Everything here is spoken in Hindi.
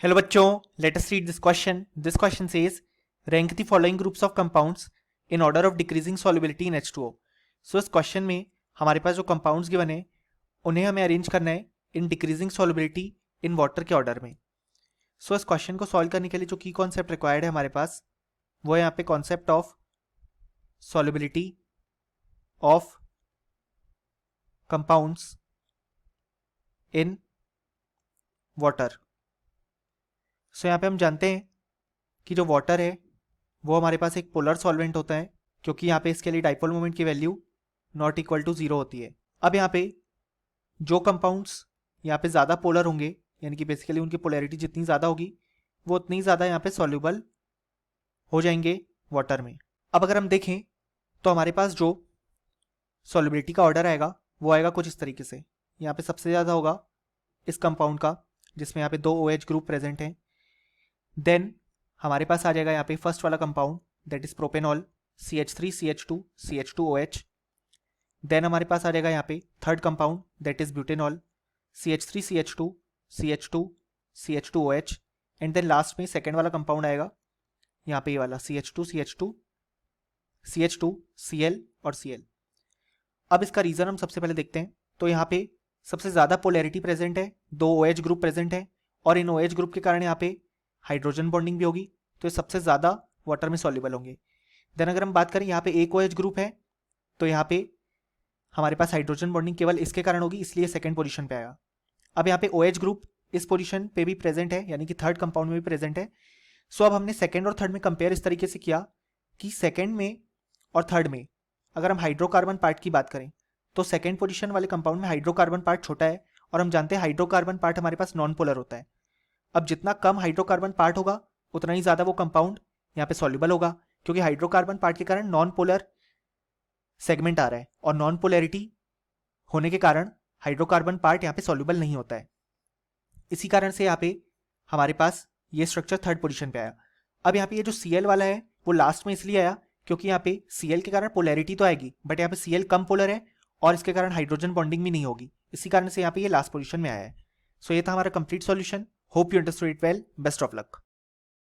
Hello बच्चों, let us read this question. This question says, rank the following groups of compounds in order of decreasing solubility in H2O. So इस question में हमारे पास जो compounds given है उन्हें हमें arrange करना है in decreasing solubility in water के order में. So इस question को solve करने के लिए जो key concept required है हमारे पास वो है यहाँ पे concept of solubility of compounds in water. सो यहाँ पे हम जानते हैं कि जो वाटर है वो हमारे पास एक पोलर सॉल्वेंट होता है क्योंकि यहाँ पे इसके लिए डाइपोल मोमेंट की वैल्यू नॉट इक्वल टू 0 होती है. अब यहाँ पे जो कंपाउंड्स यहाँ पे ज़्यादा पोलर होंगे यानी कि बेसिकली उनकी पोलैरिटी जितनी ज़्यादा होगी वो उतनी ज़्यादा यहाँ पे सॉल्युबल हो जाएंगे वाटर में. अब अगर हम देखें तो हमारे पास जो सॉल्युबिलिटी का ऑर्डर आएगा वो आएगा कुछ इस तरीके से. यहाँ पे सबसे ज़्यादा होगा इस कंपाउंड का जिसमें यहाँ पे 2 OH ग्रुप प्रेजेंट हैं. देन हमारे पास आ जाएगा यहाँ पे फर्स्ट वाला compound that is propanol CH3CH2 CH2OH. Then हमारे पास आ जाएगा यहाँ पे third compound that is butanol CH3CH2 CH2 CH2OH. And then last में सेकेंड वाला कंपाउंड आएगा यहाँ पे ये वाला CH2CH2 CH2 Cl और Cl. अब इसका रीजन हम सबसे पहले देखते हैं. तो यहाँ पे सबसे ज़्यादा पोलैरिटी प्रेजेंट है, 2 OH ग्रुप प्रेजेंट है और इन OH ग्रुप के कारण यहाँ पे हाइड्रोजन बॉन्डिंग भी होगी तो ये सबसे ज़्यादा वाटर में सॉल्युबल होंगे. देन अगर हम बात करें यहाँ पे एक OH ग्रुप है तो यहाँ पे हमारे पास हाइड्रोजन बॉन्डिंग केवल इसके कारण होगी इसलिए सेकंड पोजीशन पे आएगा. अब यहाँ पे OH ग्रुप इस पोजीशन पे भी प्रेजेंट है यानी कि थर्ड कंपाउंड में भी प्रेजेंट है. सो अब हमने सेकंड और थर्ड में कंपेयर इस तरीके से किया कि सेकंड में और थर्ड में अगर हम हाइड्रोकार्बन पार्ट की बात करें तो सेकंड पोजीशन वाले कंपाउंड में हाइड्रोकार्बन पार्ट छोटा है और हम जानते हैं हाइड्रोकार्बन पार्ट हमारे पास नॉन पोलर होता है. अब जितना कम हाइड्रोकार्बन पार्ट होगा उतना ही ज़्यादा वो कंपाउंड यहाँ पे सॉल्युबल होगा क्योंकि हाइड्रोकार्बन पार्ट के कारण नॉन पोलर सेगमेंट आ रहा है और नॉन पोलैरिटी होने के कारण हाइड्रोकार्बन पार्ट यहाँ पे सॉल्युबल नहीं होता है. इसी कारण से यहाँ पे हमारे पास ये स्ट्रक्चर थर्ड पोजीशन पे आया. अब यहाँ पे ये जो Cl वाला है वो लास्ट में इसलिए आया क्योंकि यहाँ पे Cl के कारण पोलैरिटी तो आएगी बट यहाँ पे Cl कम पोलर है और इसके कारण हाइड्रोजन बॉन्डिंग भी नहीं होगी. इसी कारण से यहाँ पे ये लास्ट पोजीशन में आया है. सो ये था हमारा complete solution. Hope you understood it well. Best of luck.